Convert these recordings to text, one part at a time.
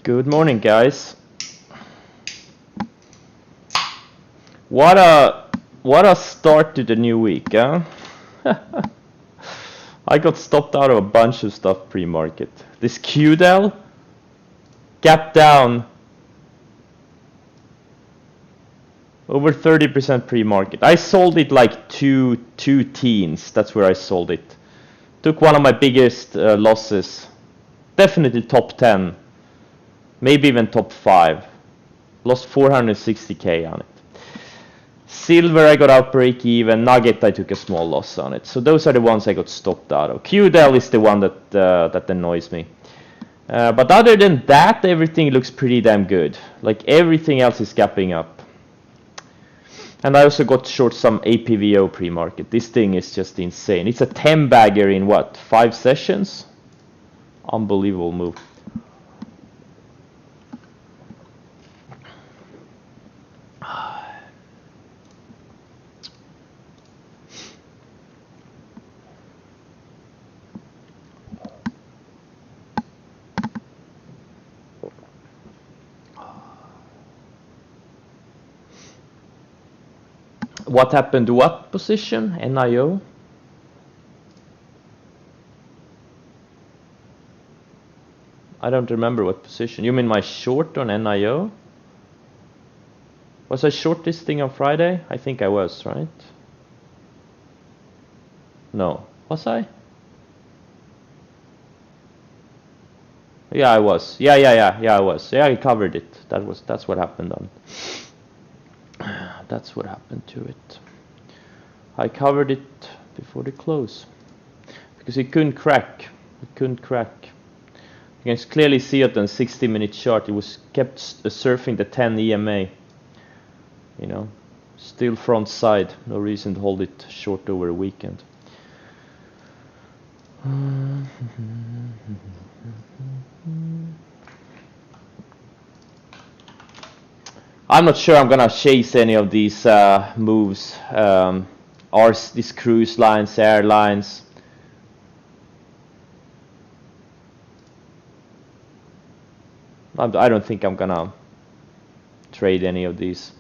Good morning, guys. What a start to the new week, huh? I got stopped out of a bunch of stuff pre-market. This QDEL gap down over 30% pre-market. I sold it like two teens. That's where I sold it. Took one of my biggest losses. Definitely top 10. Maybe even top 5. Lost 460k on it. Silver I got out break even. Nugget I took a small loss on it. So those are the ones I got stopped out of. QDEL is the one that annoys me. But other than that, everything looks pretty damn good. Like everything else is gapping up. And I also got short some APVO pre-market. This thing is just insane. It's a 10 bagger in what? 5 sessions? Unbelievable move. What happened to what position? NIO? I don't remember what position. You mean my short on NIO? Was I short this thing on Friday? I think I was, right? No. Was I? Yeah, I was. Yeah, I was. Yeah, I covered it. That's what happened on. That's what happened to it. I covered it before the close. Because it couldn't crack. It couldn't crack. You can clearly see it on 60-minute chart. It was kept surfing the 10 EMA. You know, still front side. No reason to hold it short over a weekend. I'm not sure I'm gonna chase any of these moves. These cruise lines, airlines. I don't think I'm gonna trade any of these.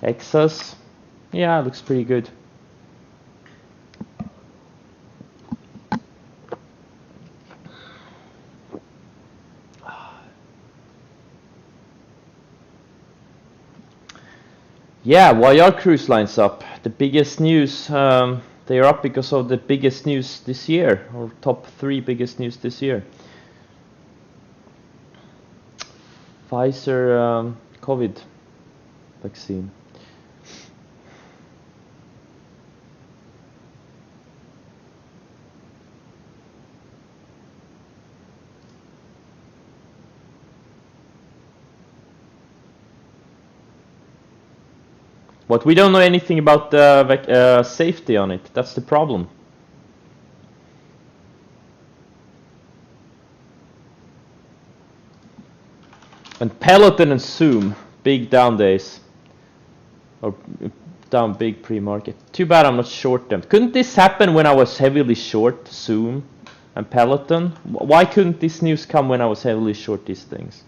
Exas, yeah, looks pretty good. Yeah, why are cruise lines up? The biggest news, they are up because of the biggest news this year, or top 3 biggest news this year. Pfizer COVID vaccine. But we don't know anything about the safety on it. That's the problem. And Peloton and Zoom, big down days. Or down big pre-market. Too bad I'm not short them. Couldn't this happen when I was heavily short Zoom and Peloton? Why couldn't this news come when I was heavily short these things?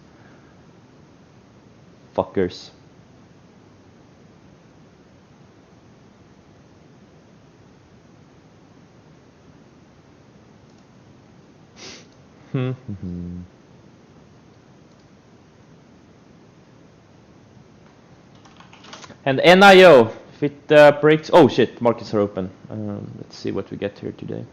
Fuckers. And NIO, if it breaks... Oh shit, markets are open. Let's see what we get here today.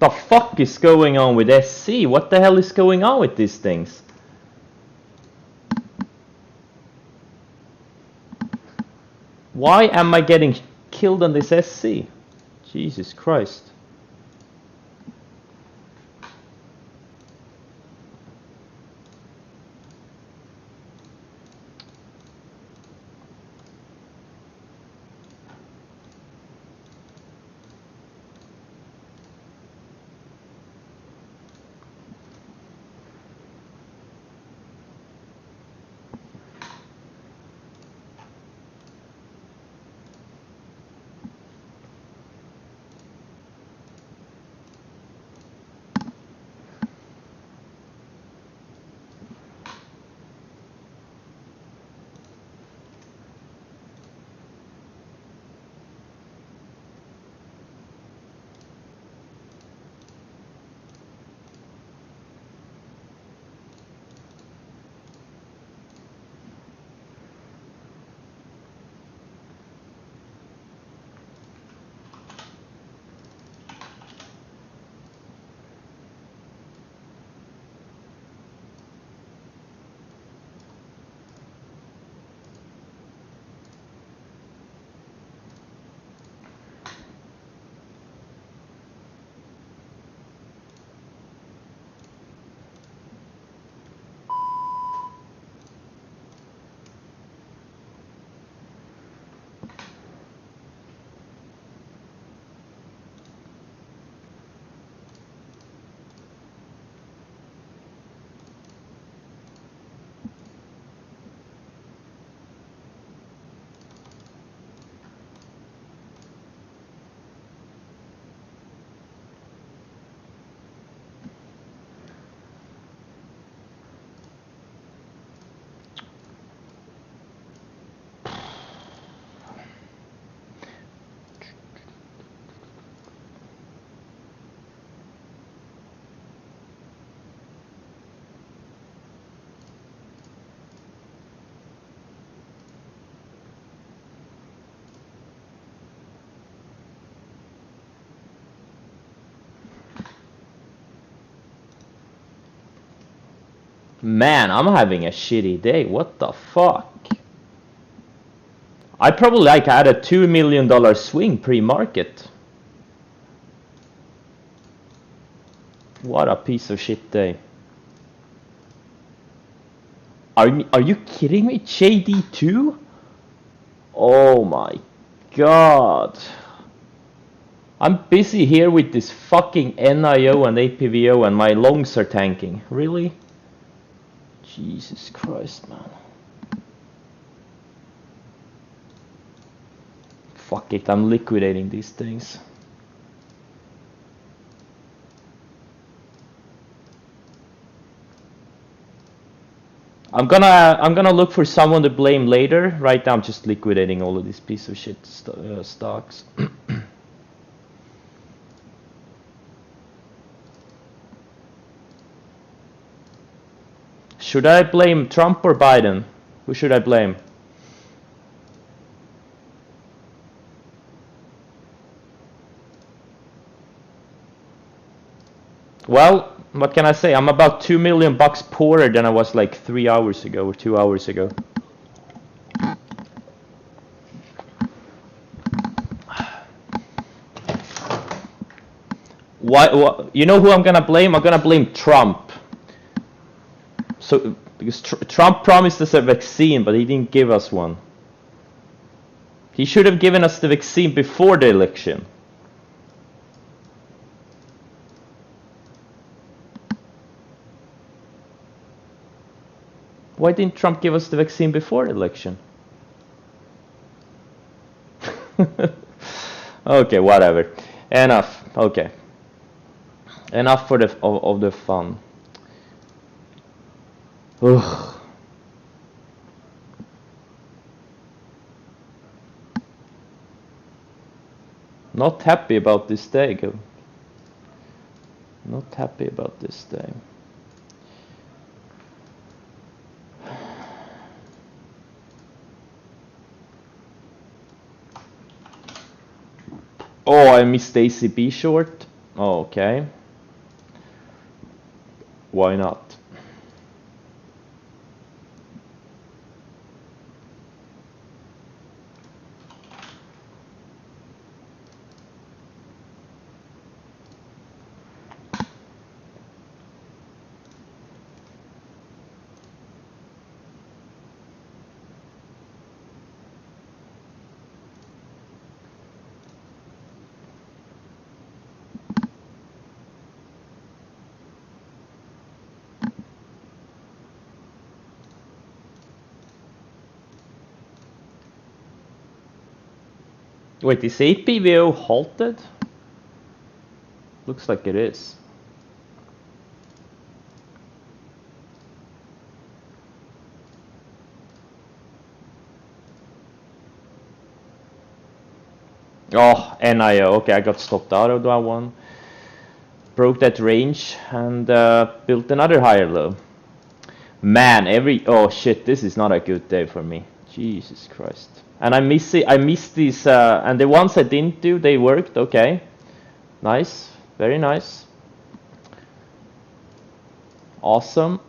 The fuck is going on with SC? What the hell is going on with these things? Why am I getting killed on this SC? Jesus Christ. Man, I'm having a shitty day. What the fuck? I probably had a $2 million swing pre-market. What a piece of shit day. Are you kidding me? JD2? Oh my god. I'm busy here with this fucking NIO and APVO and my longs are tanking. Really? Jesus Christ, man. Fuck it, I'm liquidating these things. I'm gonna look for someone to blame later. Right now I'm just liquidating all of these piece of shit stocks. Should I blame Trump or Biden? Who should I blame? Well, what can I say? I'm about $2 million poorer than I was like 3 hours ago or 2 hours ago. Why? You know who I'm gonna blame? I'm gonna blame Trump. So because Trump promised us a vaccine, but he didn't give us one. He should have given us the vaccine before the election. Why didn't Trump give us the vaccine before the election? Okay, whatever. Enough. Okay. Enough for of the fun. Ugh. Not happy about this day. Not happy about this day. Oh, I missed ACB short. Okay. Why not? Wait, is APVO halted? Looks like it is. Oh, NIO. Okay, I got stopped out of that one. Broke that range and built another higher low. Man, oh shit, this is not a good day for me. Jesus Christ. And I miss it. I missed these, and the ones I didn't do, they worked. Okay, nice, very nice, awesome.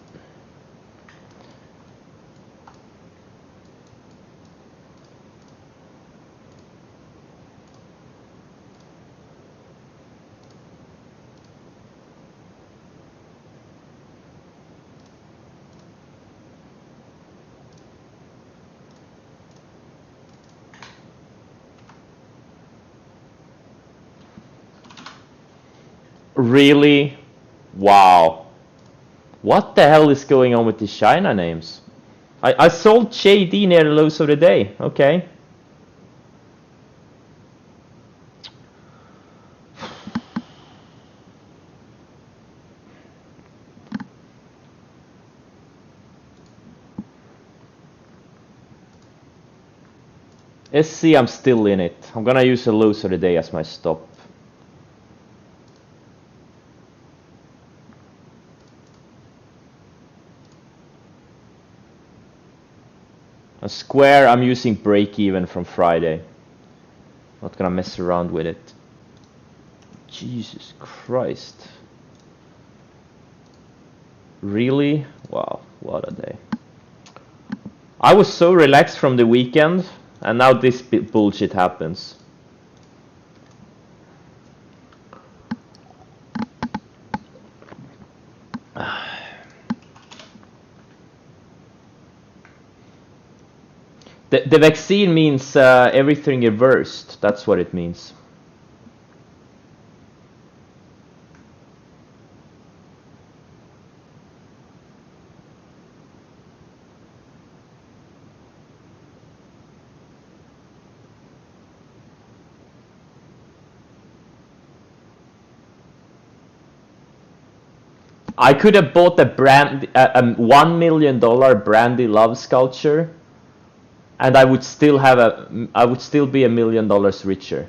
Really? Wow. What the hell is going on with these China names? I sold JD near the lows of the day. Okay. SC, I'm still in it. I'm gonna use the lows of the day as my stop. A Square, I'm using break even from Friday. Not gonna mess around with it. Jesus Christ. Really? Wow, what a day. I was so relaxed from the weekend, and now this bullshit happens. The vaccine means everything reversed. That's what it means. I could have bought a $1 million Brandy Love sculpture, and I would still be $1 million richer.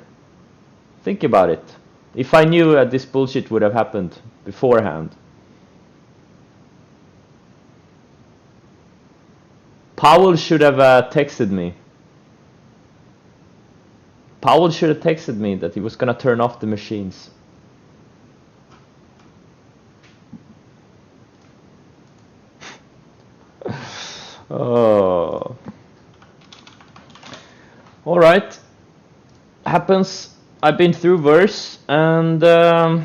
Think about it. If I knew this bullshit would have happened beforehand. Powell should have texted me. Powell should have texted me that he was gonna turn off the machines. Oh. All right. Happens. I've been through worse, and yeah.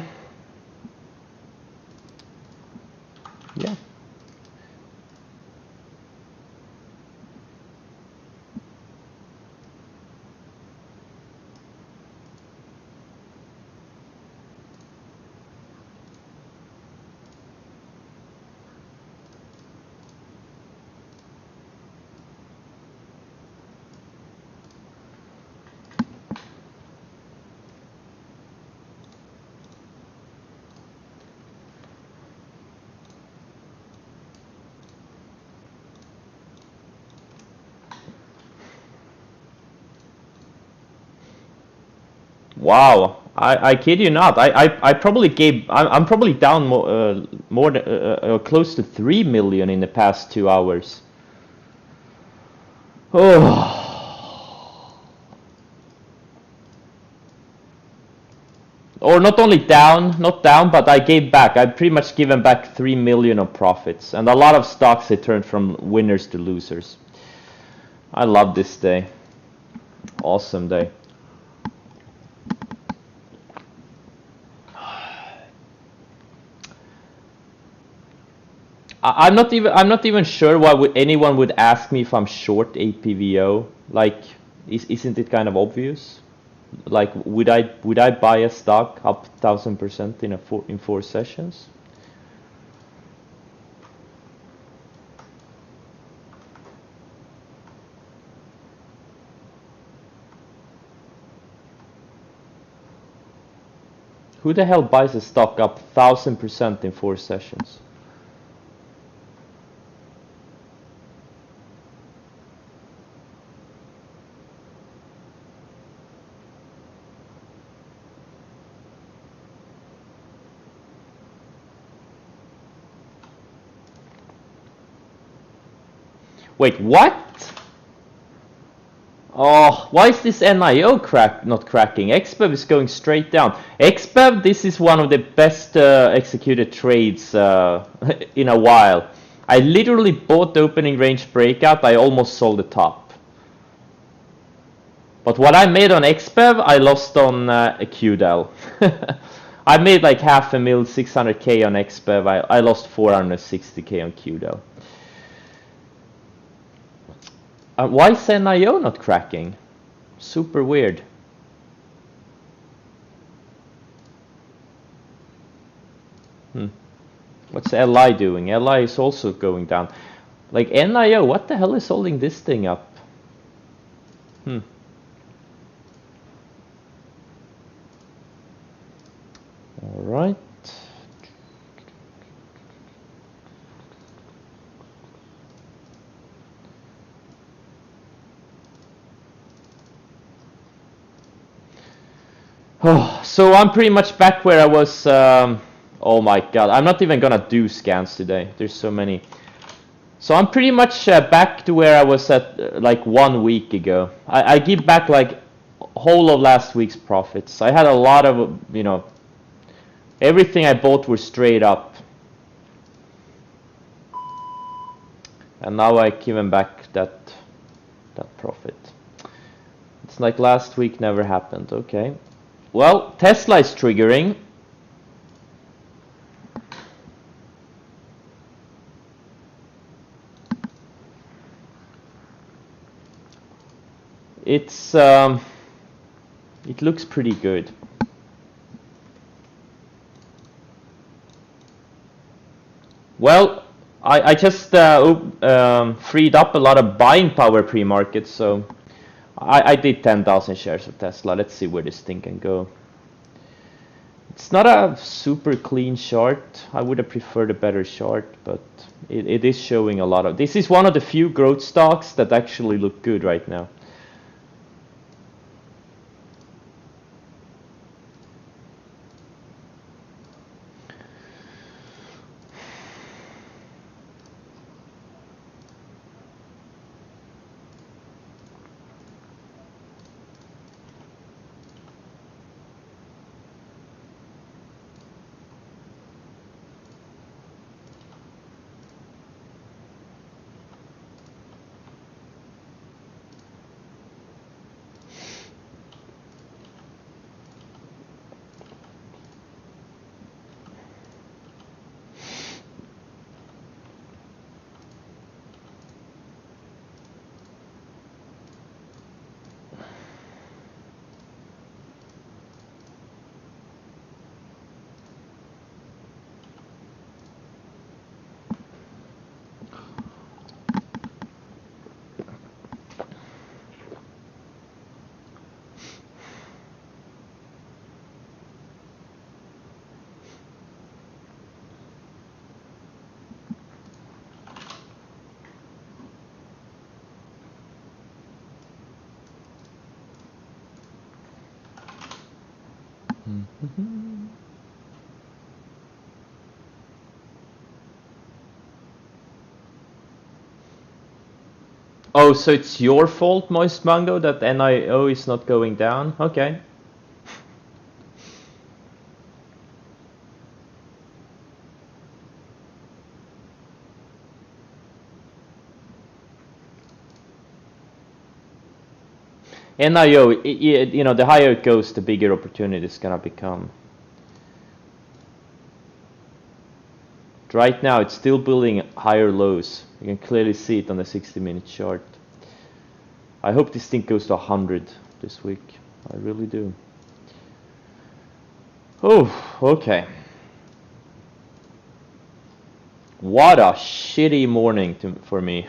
Wow, I kid you not. I probably gave. I'm probably down more than close to 3 million in the past 2 hours. Oh, Or not only down, not down, but I gave back. I've pretty much given back 3 million of profits, and a lot of stocks I turned from winners to losers. I love this day. Awesome day. I'm not even sure why anyone would ask me if I'm short APVO. Like, isn't it kind of obvious? Like, would I buy a stock up 1000% in 4 sessions? Who the hell buys a stock up 1000% in 4 sessions? Wait, what? Oh, why is this NIO not cracking? XBEV is going straight down. XBEV, this is one of the best executed trades in a while. I literally bought the opening range breakout. I almost sold the top. But what I made on XBEV, I lost on QDEL. I made like half a mil, 600k on XBEV. I lost 460k on QDEL. Why is NIO not cracking? Super weird. What's LI doing? LI is also going down. Like NIO, what the hell is holding this thing up? All right. Oh, so I'm pretty much back where I was. Oh my god, I'm not even gonna do scans today. There's so many. So I'm pretty much back to where I was at like 1 week ago. I give back like whole of last week's profits. I had a lot of, everything I bought was straight up. And now I given back that profit. It's like last week never happened. Okay. Well, Tesla is triggering. It's it looks pretty good. Well, I just freed up a lot of buying power pre-market, so I did 10,000 shares of Tesla. Let's see where this thing can go. It's not a super clean chart. I would have preferred a better chart, but it is showing a lot of... This is one of the few growth stocks that actually look good right now. Oh, so it's your fault, Moist Mango, that NIO is not going down? Okay. NIO, you know, the higher it goes, the bigger opportunity is gonna become. Right now, it's still building higher lows. You can clearly see it on the 60-minute chart. I hope this thing goes to 100 this week. I really do. Oh, okay. What a shitty morning for me.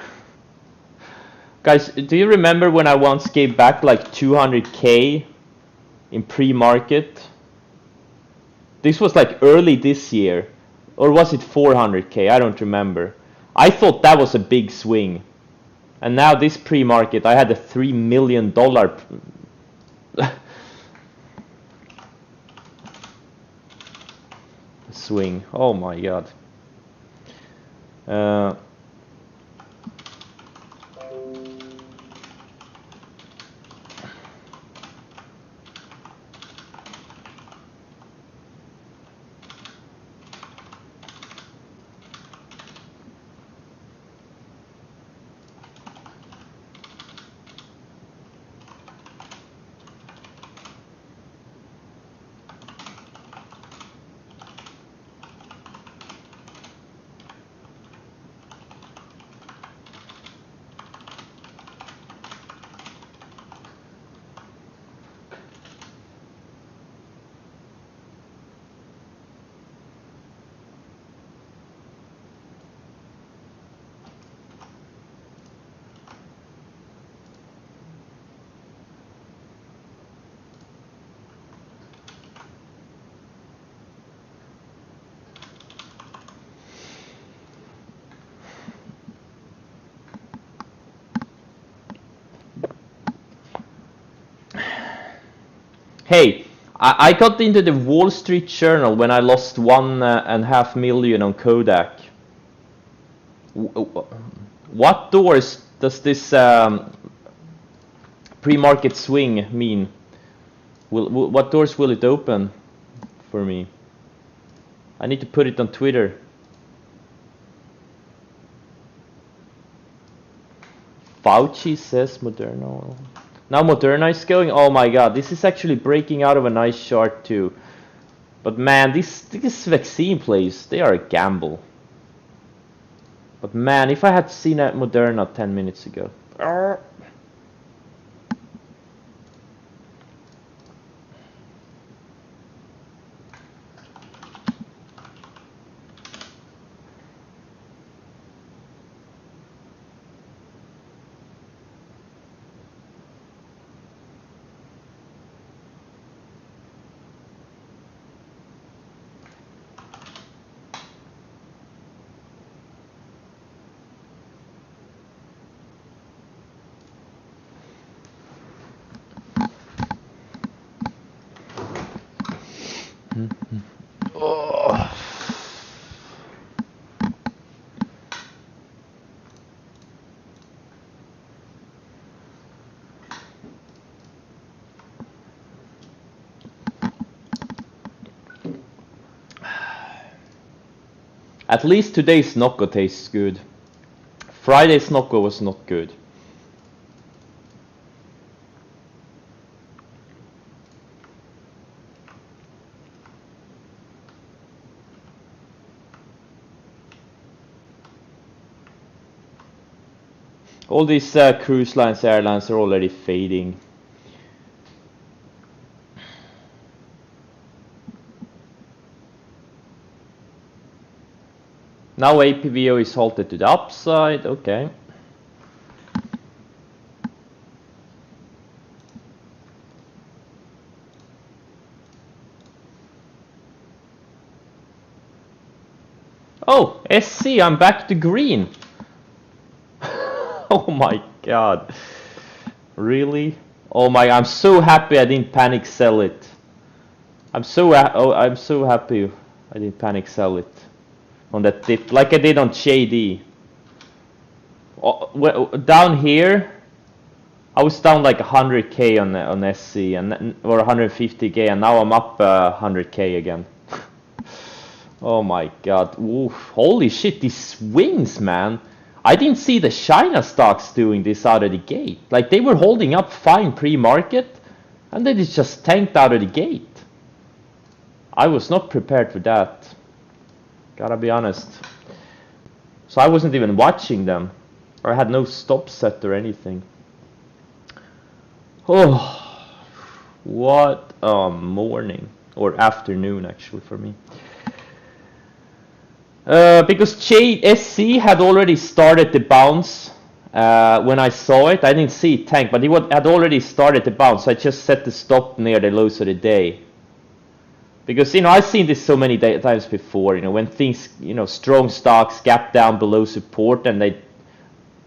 Guys, do you remember when I once gave back like 200k in pre-market? This was like early this year. Or was it 400k? I don't remember. I thought that was a big swing. And now this pre-market, I had a $3 million swing. Oh my god. Hey, I got into the Wall Street Journal when I lost 1.5 million on Kodak. What doors does this pre-market swing mean? What doors will it open for me? I need to put it on Twitter. Fauci says Moderna. Now Moderna is going. Oh my god, this is actually breaking out of a nice chart too. But man, these vaccine plays, they are a gamble. But man, if I had seen a Moderna 10 minutes ago. Oh. At least today's Nocco tastes good. Friday's Nocco was not good. All these cruise lines, airlines are already fading. Now APVO is halted to the upside, okay. Oh, SC, I'm back to green. Oh my god. Really? Oh my, I'm so happy I didn't panic sell it. I'm so happy I didn't panic sell it on that dip, like I did on JD. Well, down here, I was down like 100k on SC and or 150k, and now I'm up 100k again. Oh my god! Oof. Holy shit! These swings, man. I didn't see the China stocks doing this out of the gate. Like they were holding up fine pre-market, and then it just tanked out of the gate. I was not prepared for that. Gotta be honest. So I wasn't even watching them, or I had no stop set or anything. Oh, what a morning, or afternoon actually for me. Because SC had already started the bounce when I saw it. I didn't see it tank, but it had already started the bounce. So I just set the stop near the lows of the day. Because, I've seen this so many times before, when things, strong stocks gap down below support and they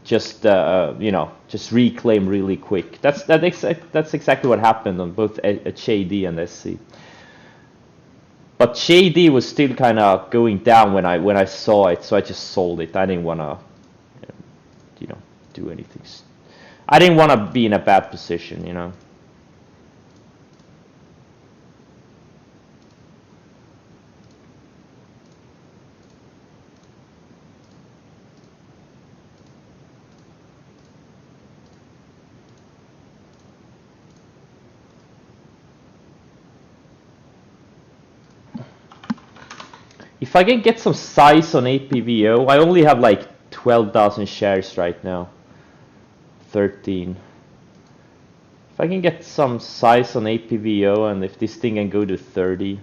just, just reclaim really quick. That's exactly what happened on both HAD and SC. But JD was still kind of going down when I saw it, so I just sold it. I didn't want to, do anything. I didn't want to be in a bad position, If I can get some size on APVO, I only have like 12,000 shares right now. 13. If I can get some size on APVO and if this thing can go to 30,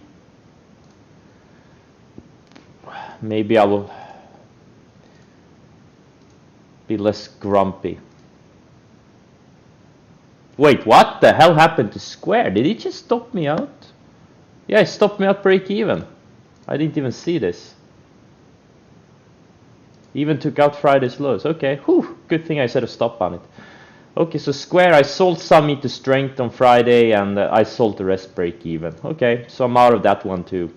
maybe I will be less grumpy. Wait, what the hell happened to Square? Did he just stop me out? Yeah, he stopped me out break even. I didn't even see this. Even took out Friday's lows. Okay, whew, good thing I set a stop on it. Okay, so Square, I sold some into strength on Friday and I sold the rest break even. Okay, so I'm out of that one too.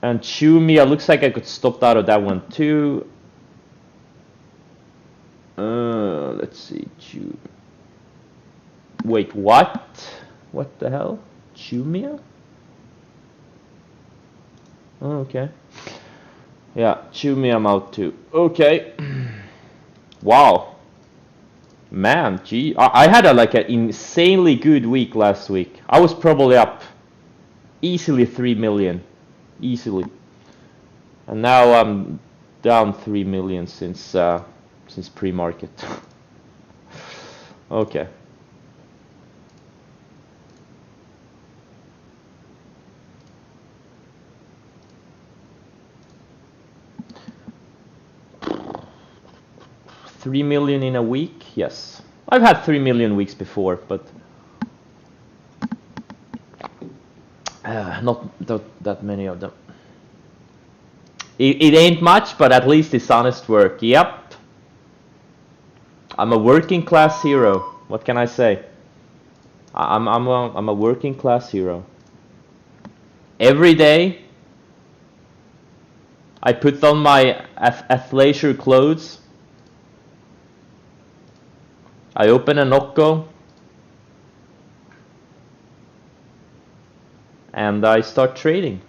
And Chumia, looks like I got stopped out of that one too. Let's see, wait, what? What the hell? Chumia? Oh, okay. Yeah, Chumia I'm out too. Okay. Wow. Man, gee, I had an insanely good week last week. I was probably up easily 3 million. Easily. And now I'm down 3 million since pre-market. Okay. $3 million in a week? Yes. I've had 3 million weeks before, but not that many of them. It ain't much, but at least it's honest work. Yep. I'm a working class hero. What can I say? I'm a working class hero. Every day I put on my athleisure clothes. I open a Nocco and I start trading.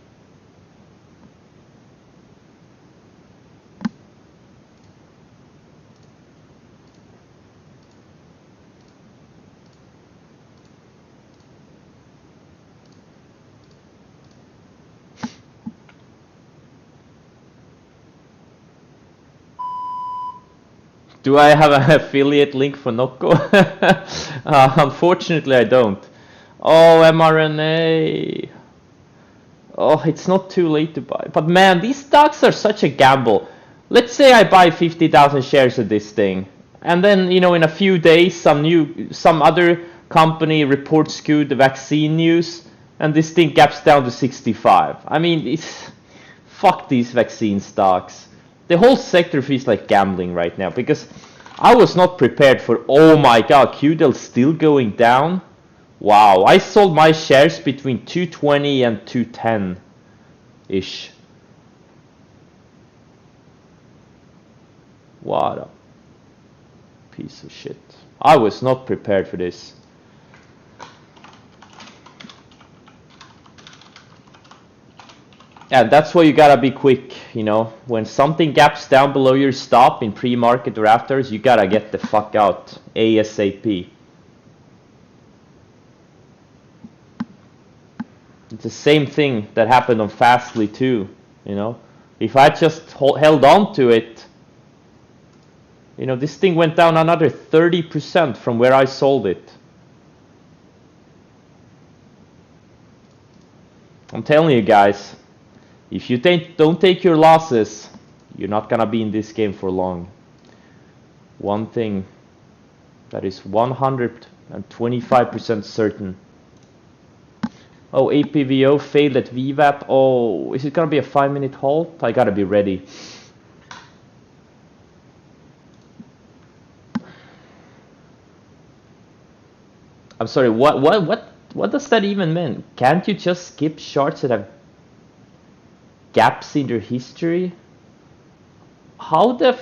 Do I have an affiliate link for Nocco? Unfortunately, I don't. Oh, mRNA. Oh, it's not too late to buy. But man, these stocks are such a gamble. Let's say I buy 50,000 shares of this thing. And then, in a few days, some other company reports good vaccine news. And this thing gaps down to 65. I mean, fuck these vaccine stocks. The whole sector feels like gambling right now because I was not prepared for, oh my god, QDEL's still going down? Wow, I sold my shares between 220 and 210-ish. What a piece of shit. I was not prepared for this. Yeah, that's why you gotta be quick, you know. When something gaps down below your stop in pre-market or afters, you gotta get the fuck out ASAP. It's the same thing that happened on Fastly too, you know. If I just held on to it, you know, this thing went down another 30% from where I sold it. I'm telling you guys, if you don't take your losses, you're not gonna be in this game for long. One thing that is 125% certain. Oh, APVO failed at VWAP. Oh, is it gonna be a 5-minute halt? I gotta be ready. I'm sorry, what does that even mean? Can't you just skip charts that have gaps in their history? How the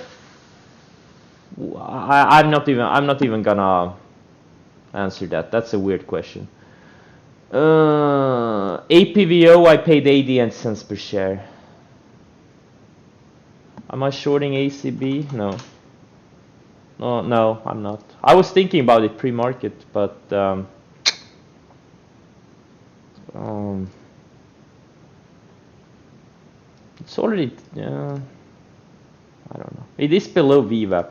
I'm not even gonna answer that. That's a weird question. APVO, I paid 80 cents per share. Am I shorting ACB? No. No, I'm not. I was thinking about it pre-market, but it's already, I don't know. It is below VWAP.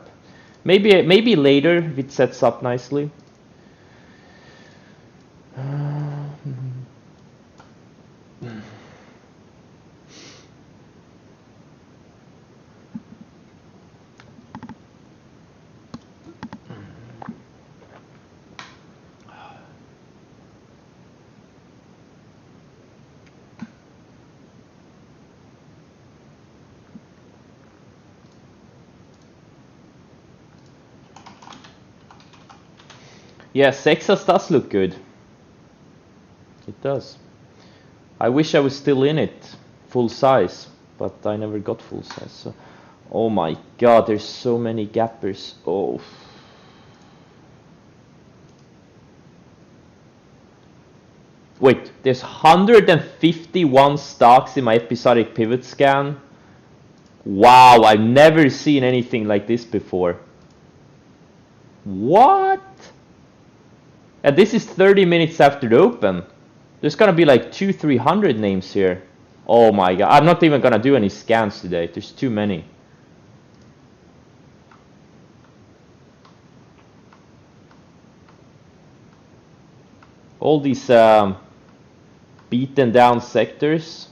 Maybe later if it sets up nicely. Yeah, Sexas does look good. It does. I wish I was still in it, full size, but I never got full size. So, oh my god, there's so many gappers. Oh. Wait, there's 151 stocks in my episodic pivot scan. Wow, I've never seen anything like this before. What? And this is 30 minutes after the open. There's gonna be like 200-300 names here. Oh my god, I'm not even gonna do any scans today. There's too many. All these beaten down sectors.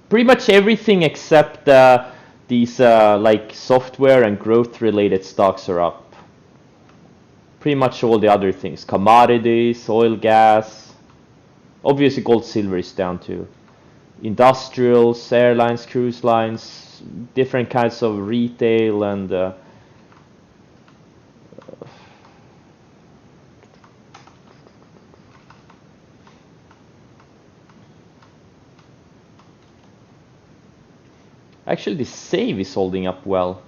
Pretty much everything except these like software and growth related stocks are up. Pretty much all the other things. Commodities, oil, gas. Obviously gold, silver is down too. Industrials, airlines, cruise lines, different kinds of retail and actually the Save is holding up well.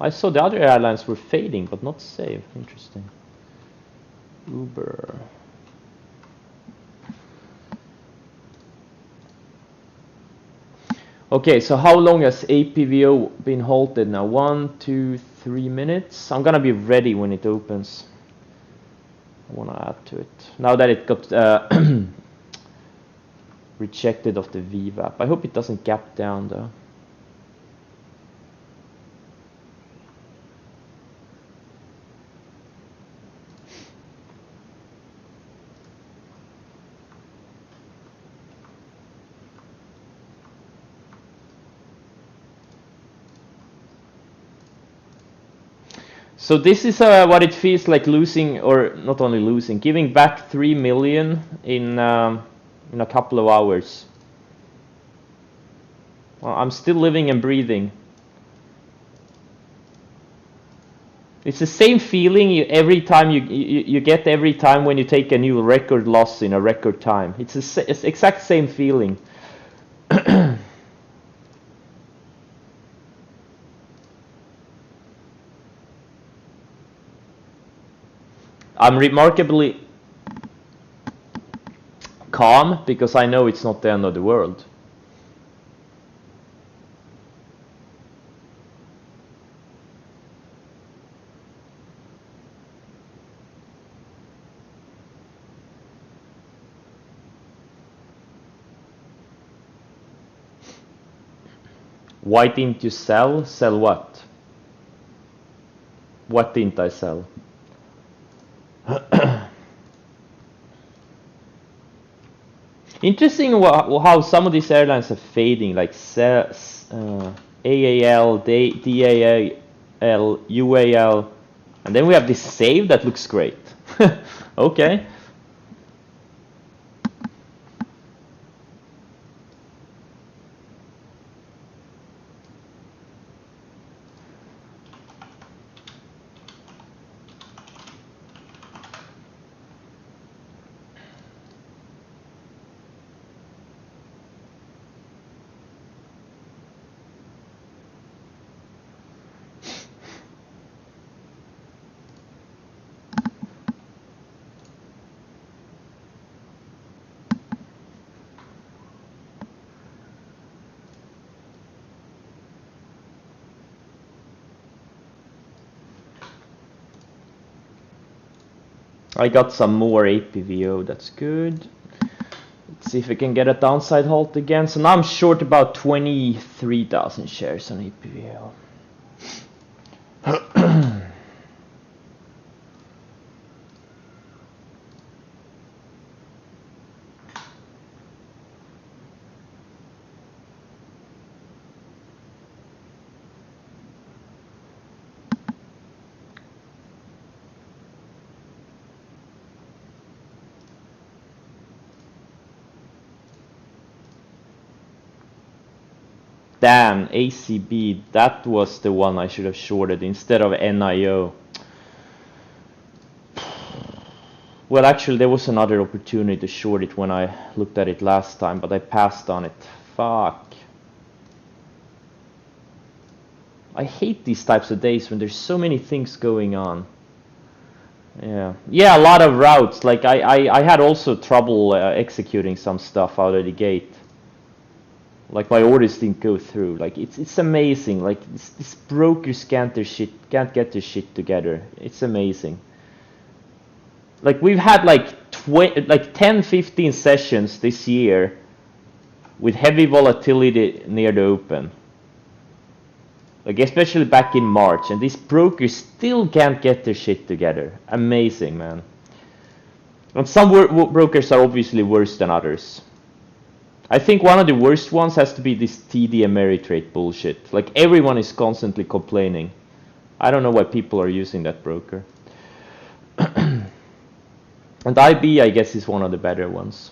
I saw the other airlines were fading, but not Save. Interesting. Uber. Okay, so how long has APVO been halted now? 1, 2, 3 minutes. I'm gonna be ready when it opens. I wanna add to it. Now that it got rejected of the VWAP. I hope it doesn't gap down though. So this is what it feels like losing, or not only losing, giving back 3 million in a couple of hours. Well, I'm still living and breathing. It's the same feeling every time you get every time when you take a new record loss in a record time. It's the exact same feeling. I'm remarkably calm because I know it's not the end of the world. Why didn't you sell? Sell what? What didn't I sell? Interesting how some of these airlines are fading, like AAL, DAL, UAL, and then we have this Save that looks great. Okay. I got some more APVO, that's good. Let's see if we can get a downside halt again. So now I'm short about 23,000 shares on APVO. Damn, ACB, that was the one I should have shorted instead of NIO. Well, actually, there was another opportunity to short it when I looked at it last time, but I passed on it. Fuck. I hate these types of days when there's so many things going on. Yeah, a lot of routes. Like I had also trouble executing some stuff out of the gate. Like my orders didn't go through. Like it's amazing. Like these brokers can't get their shit together. It's amazing. Like we've had like 10, 15 sessions this year with heavy volatility near the open. Like especially back in March, and these brokers still can't get their shit together. Amazing, man. And some brokers are obviously worse than others. I think one of the worst ones has to be this TD Ameritrade bullshit. Like everyone is constantly complaining. I don't know why people are using that broker. And IB, I guess, is one of the better ones.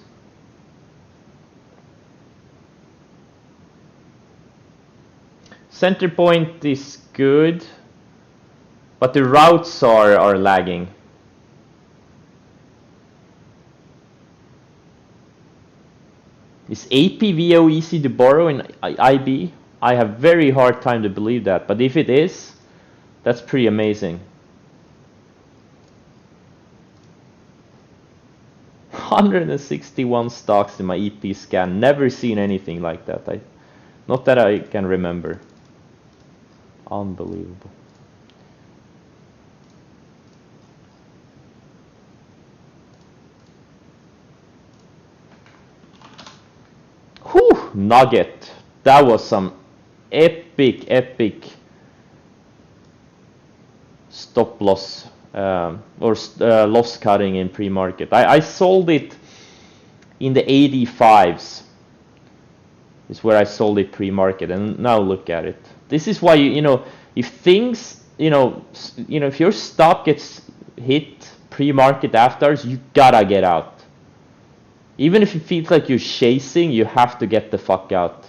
Centerpoint is good, but the routes are lagging. Is APVO easy to borrow in IB? I have very hard time to believe that, but if it is, that's pretty amazing. 161 stocks in my EP scan. Never seen anything like that. Not that I can remember. Unbelievable. Whew, Nugget. That was some epic stop loss or loss cutting in pre-market. I sold it in the 85s. Is where I sold it pre-market, and now look at it. This is why you know if things if your stop gets hit pre-market afterwards, you gotta get out. Even if it feels like you're chasing, you have to get the fuck out.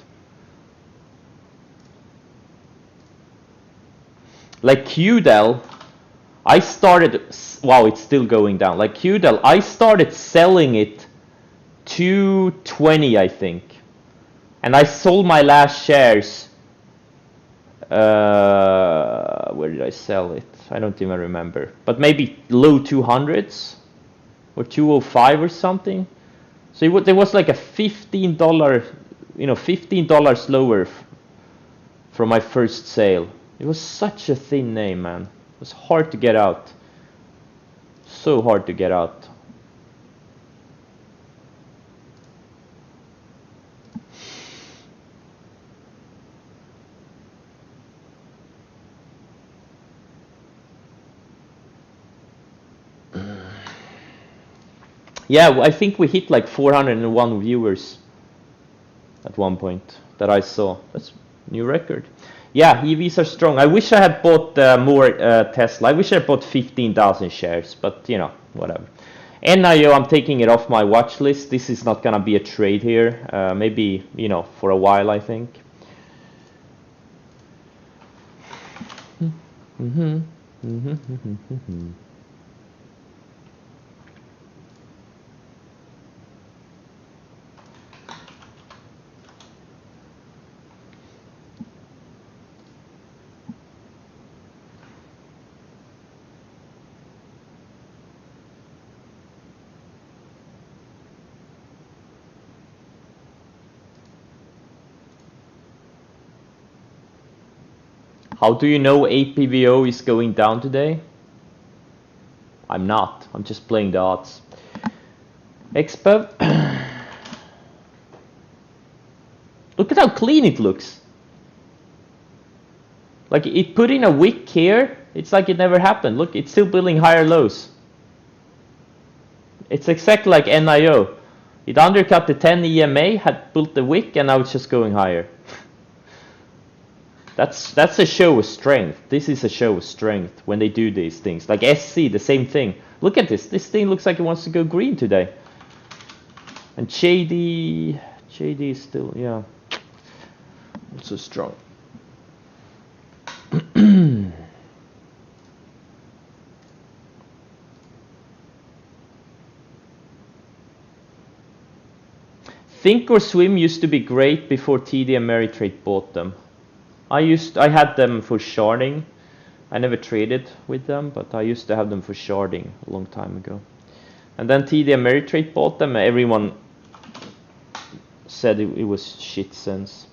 Like QDEL, I started, wow, it's still going down. Like QDEL, I started selling it 220, I think. And I sold my last shares. Where did I sell it? I don't even remember. But maybe low 200s or 205 or something. So there was like a $15, $15 lower from my first sale. It was such a thin name, man. It was hard to get out. So hard to get out. Yeah, I think we hit like 401 viewers at one point that I saw. That's new record. Yeah, EVs are strong. I wish I had bought more Tesla. I wish I had bought 15,000 shares, but you know, whatever. NIO, I'm taking it off my watch list. This is not gonna be a trade here. Maybe, you know, for a while, I think. How do you know APVO is going down today? I'm not. I'm just playing the odds. XPEV. Look at how clean it looks. Like it put in a wick here. It's like it never happened. Look, it's still building higher lows. It's exactly like NIO. It undercut the 10 EMA, had built the wick, and now it's just going higher. That's a show of strength. This is a show of strength when they do these things. Like SC, the same thing. Look at this. This thing looks like it wants to go green today. And JD is still, yeah, not so strong. Thinkorswim used to be great before TD Ameritrade bought them. I had them for sharding. I never traded with them, but I used to have them for sharding a long time ago. And then TD Ameritrade bought them, and everyone said it was shit sense.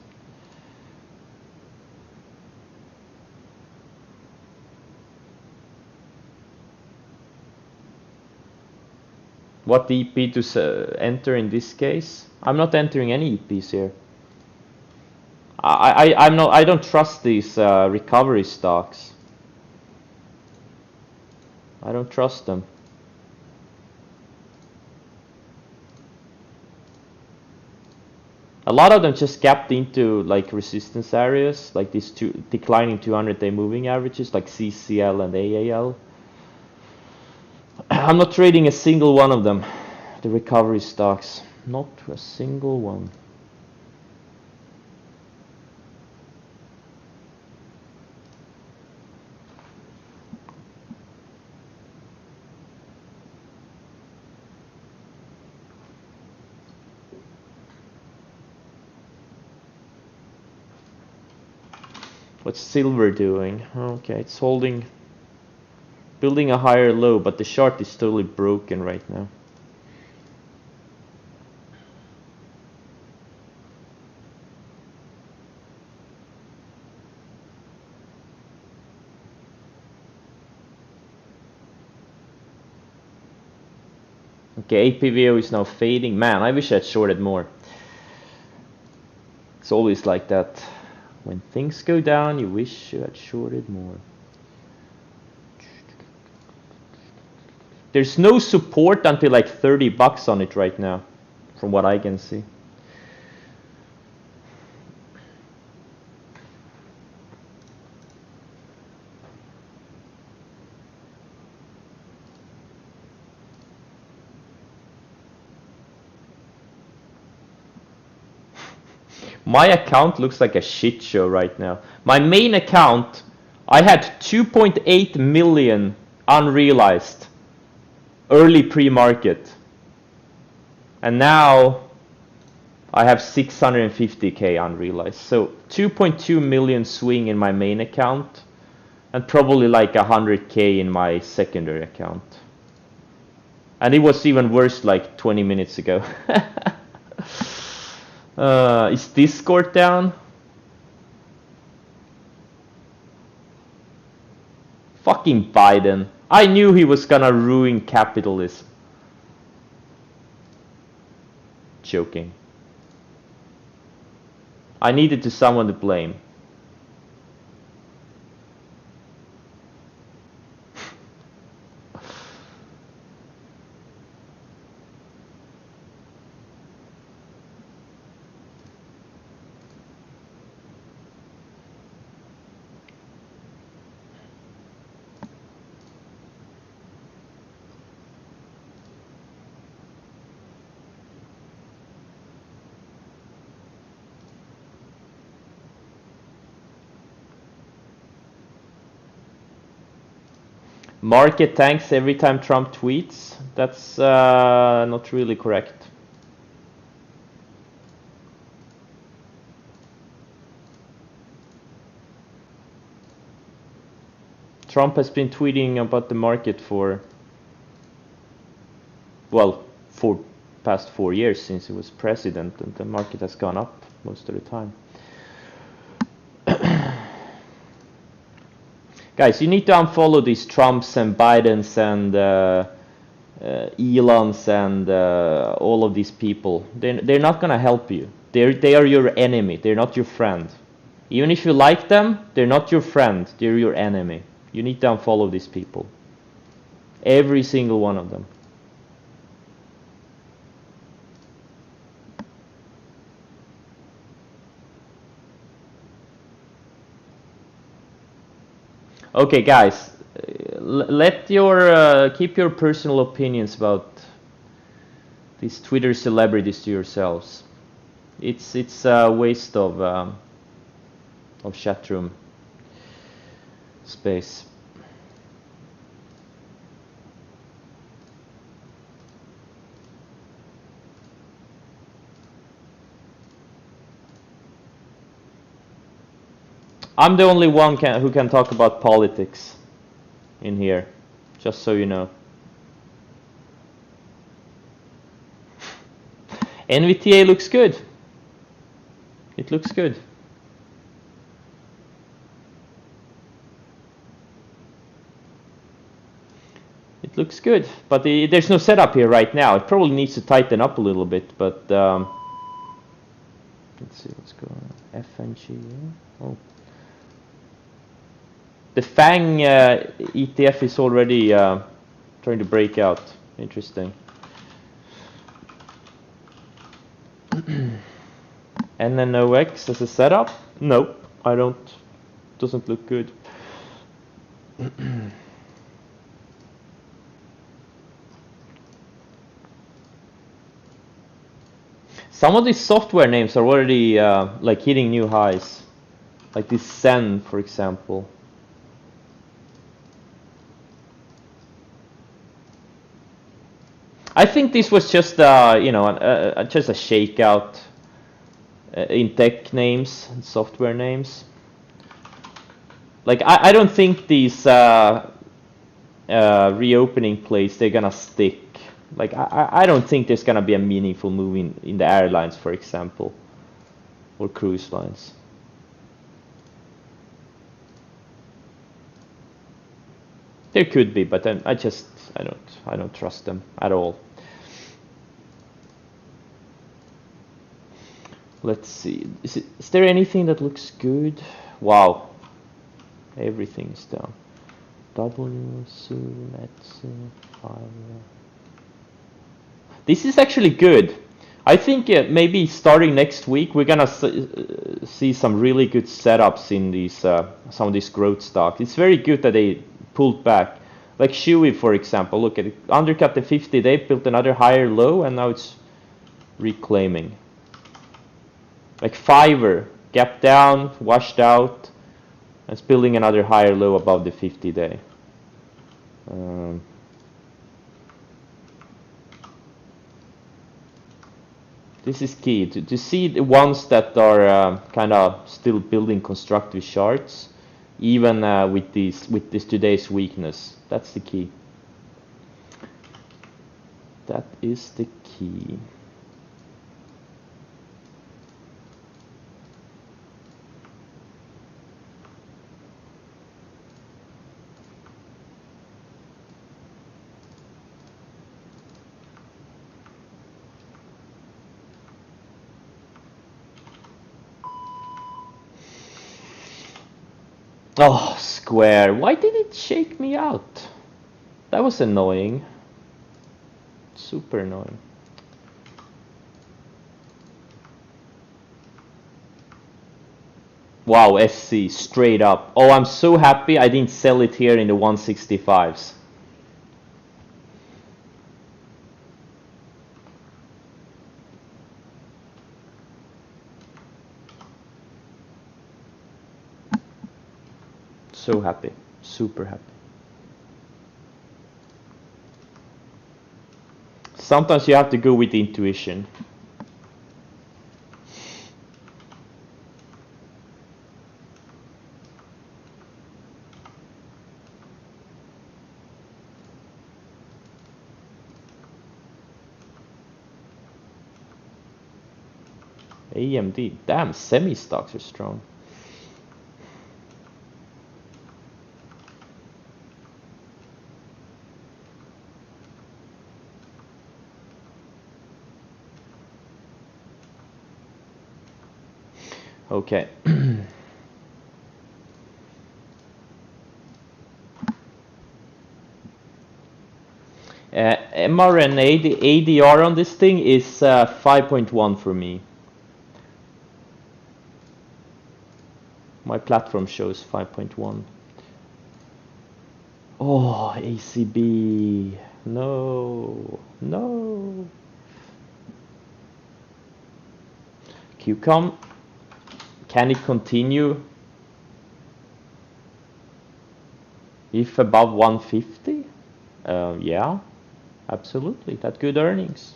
What EP to enter in this case? I'm not entering any EPs here. I'm not. I don't trust these recovery stocks. I don't trust them. A lot of them just gapped into like resistance areas, like these two declining 200-day moving averages, like CCL and AAL. I'm not trading a single one of them, the recovery stocks. Not a single one. What's silver doing? Okay, it's holding, building a higher low, but the chart is totally broken right now. Okay, APVO is now fading. Man, I wish I had shorted more. It's always like that. When things go down, you wish you had shorted more. There's no support until like 30 bucks on it right now, from what I can see. My account looks like a shit show right now. My main account, I had 2.8 million unrealized early pre-market. And now I have 650k unrealized. So 2.2 million swing in my main account and probably like 100k in my secondary account. And it was even worse like 20 minutes ago. Is Discord down? Fucking Biden. I knew he was gonna ruin capitalism. Joking. I needed someone to blame. Market tanks every time Trump tweets. That's not really correct. Trump has been tweeting about the market for, well, for past 4 years since he was president, and the market has gone up most of the time. Guys, you need to unfollow these Trumps and Bidens and Elons and all of these people. They're not gonna help you. They are your enemy. They're not your friend. Even if you like them, they're not your friend. They're your enemy. You need to unfollow these people. Every single one of them. Okay, guys, let your keep your personal opinions about these Twitter celebrities to yourselves. It's a waste of chat room space. I'm the only one who can talk about politics in here, just so you know. NVTA looks good. It looks good. It looks good, but there's no setup here right now. It probably needs to tighten up a little bit, but let's see what's going on. FNG, oh. The FANG ETF is already trying to break out. Interesting. NNOX as a setup? Nope, I don't. Doesn't look good. Some of these software names are already like hitting new highs, like this Zen, for example. I think this was just you know just a shakeout in tech names and software names. Like I don't think these reopening plays they're gonna stick. Like I don't think there's gonna be a meaningful move in the airlines, for example, or cruise lines. There could be, but then I don't trust them at all. Let's see. Is there anything that looks good? Wow, everything's down. W, Zoom, Etsy, Fiverr. This is actually good. I think maybe starting next week we're gonna see some really good setups in these some of these growth stocks. It's very good that they pulled back. Like Chewy, for example. Look at it, undercut the 50. They built another higher low, and now it's reclaiming. Like Fiverr, gap down, washed out, and it's building another higher low above the 50-day. This is key to see the ones that are kind of still building constructive charts, even with this today's weakness. That's the key. That is the key. Oh, Square. Why did it shake me out? That was annoying. Super annoying. Wow, SC, straight up. Oh, I'm so happy I didn't sell it here in the 165s. So happy. Super happy. Sometimes you have to go with intuition. AMD, damn, semi stocks are strong. Okay. mRNA, the ADR on this thing is 5.1 for me. My platform shows 5.1. Oh, ACB. No. No. QCOM. Can it continue if above 150? Yeah, absolutely. That's good earnings.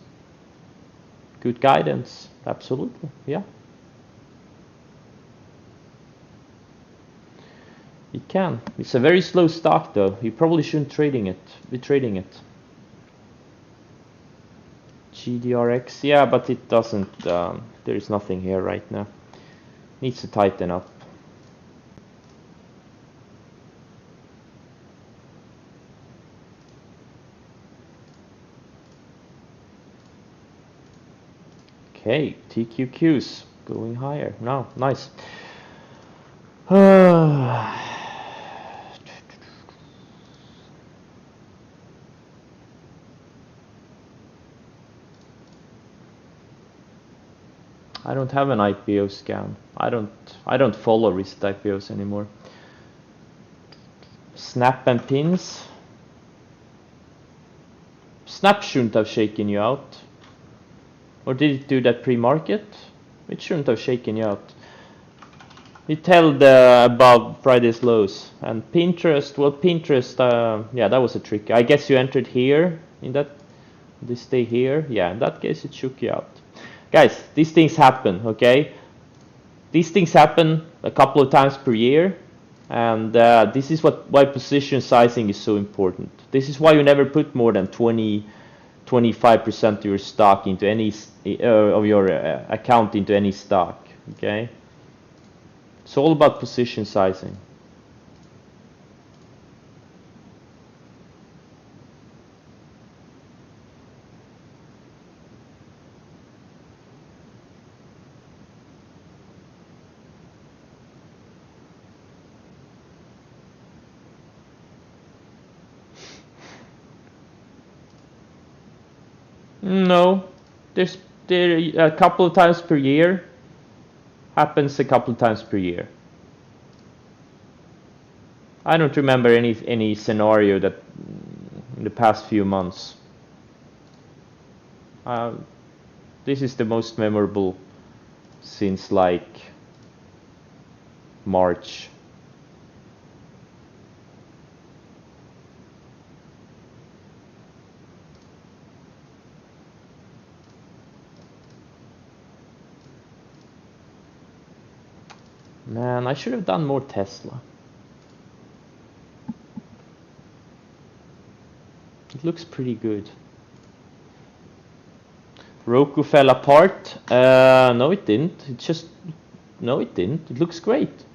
Good guidance. Absolutely. Yeah. It can. It's a very slow stock though. You probably shouldn't be trading it. GDRX, yeah, but it doesn't, there is nothing here right now. Needs to tighten up. Okay, TQQs going higher. No, nice. I don't have an IPO scan. I don't follow recent IPOs anymore. Snap and pins. Snap shouldn't have shaken you out. Or did it do that pre-market? It shouldn't have shaken you out. It held above Friday's lows. And Pinterest, well, Pinterest, yeah, that was a trick. I guess you entered here in that, this day here. Yeah, in that case, it shook you out. Guys, these things happen, okay? These things happen a couple of times per year. And this is why position sizing is so important. This is why you never put more than 25% of your stock into any of your account into any stock. Okay, it's all about position sizing. No, there a couple of times per year. Happens a couple of times per year. I don't remember any scenario that in the past few months. This is the most memorable since like March. Man, I should have done more Tesla. It looks pretty good. Roku fell apart. No, it didn't. No, it didn't. It looks great.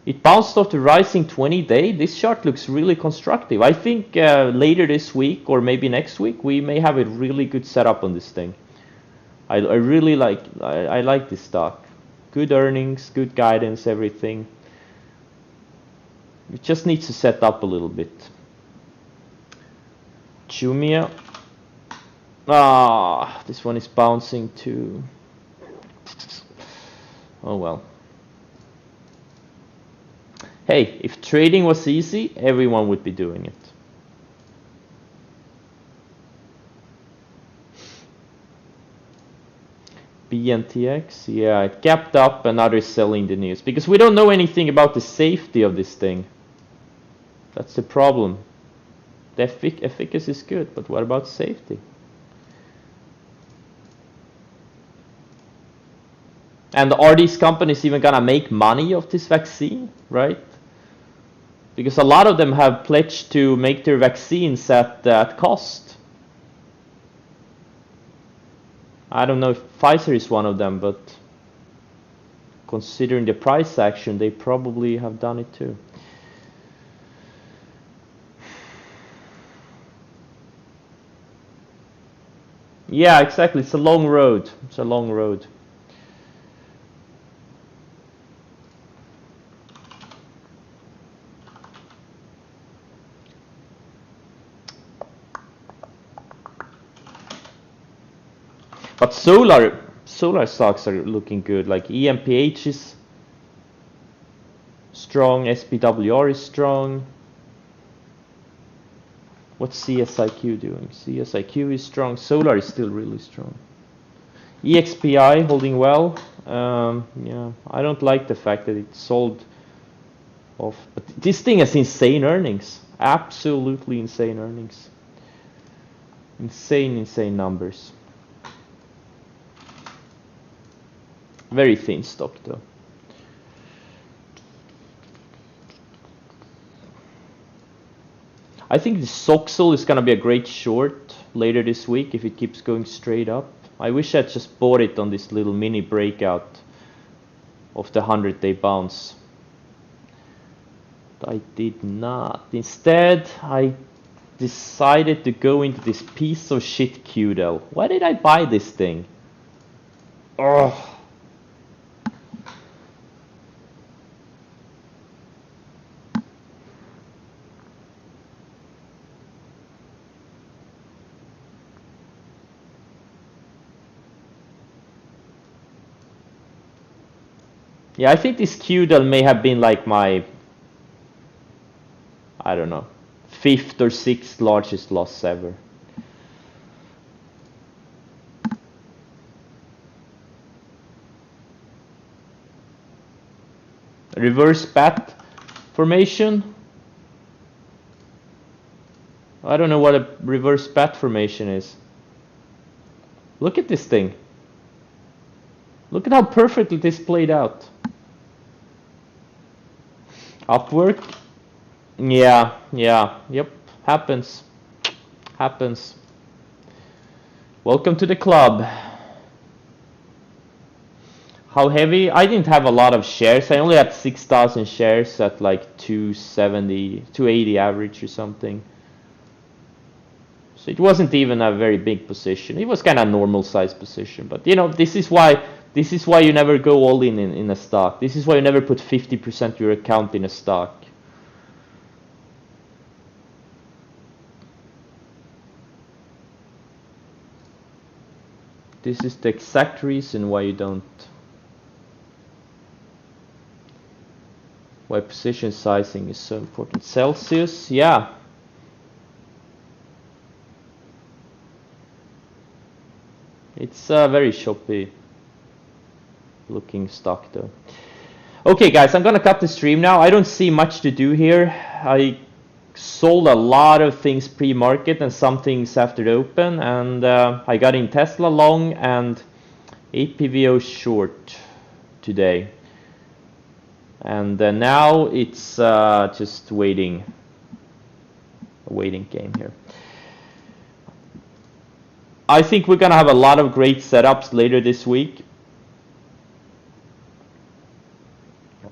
It bounced off the rising 20-day. This chart looks really constructive. I think later this week or maybe next week we may have a really good setup on this thing. I really like. I like this stock. Good earnings, good guidance, everything. It just needs to set up a little bit. Jumia. This one is bouncing too. Oh well. Hey, if trading was easy, everyone would be doing it. BNTX, yeah, it gapped up and others selling the news because we don't know anything about the safety of this thing. That's the problem. The efficacy is good, but what about safety? And are these companies even gonna make money of this vaccine, right? Because a lot of them have pledged to make their vaccines at cost. I don't know if Pfizer is one of them, but considering the price action, they probably have done it too. Yeah, exactly. It's a long road. It's a long road. But solar stocks are looking good. Like EMPH is strong, SPWR is strong. What's CSIQ doing? CSIQ is strong. Solar is still really strong. EXPI holding well. Yeah, I don't like the fact that it sold off. But this thing has insane earnings. Absolutely insane earnings. Insane numbers. Very thin stock though. I think the Soxel is gonna be a great short later this week if it keeps going straight up. I wish I'd just bought it on this little mini breakout of the 100-day bounce. But I did not. Instead, I decided to go into this piece of shit QDEL. Why did I buy this thing? Oh. Yeah, I think this QDEL may have been like my, I don't know, 5th or 6th largest loss ever. Reverse bat formation. I don't know what a reverse bat formation is. Look at this thing. Look at how perfectly this played out. Upwork. Yeah, yep, happens. Welcome to the club. How heavy? I didn't have a lot of shares. I only had 6,000 shares at like 270, 280 average or something. So it wasn't even a very big position. It was kind of a normal size position. But you know, this is why you never go all in a stock. This is why you never put 50% of your account in a stock. This is the exact reason why you don't. Why position sizing is so important. Celsius, yeah. It's a very choppy looking stock though. Okay guys, I'm gonna cut the stream now. I don't see much to do here. I sold a lot of things pre-market and some things after the open, and I got in Tesla long and APVO short today. And now it's just a waiting game here. I think we're gonna have a lot of great setups later this week.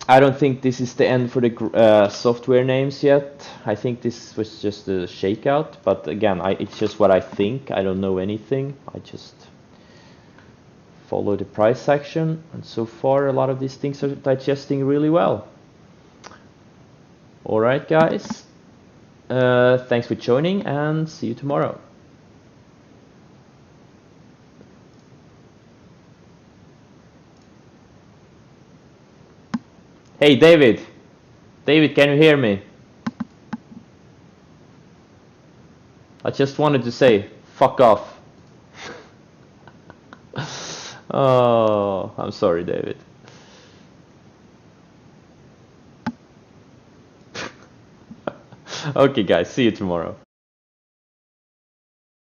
I don't think this is the end for the software names yet. I think this was just a shakeout, but again, it's just what I think. I don't know anything. I just follow the price action, and so far a lot of these things are digesting really well. All right, guys. Thanks for joining, and see you tomorrow. Hey, David. David, can you hear me? I just wanted to say, fuck off. Oh, I'm sorry, David. Okay, guys, see you tomorrow.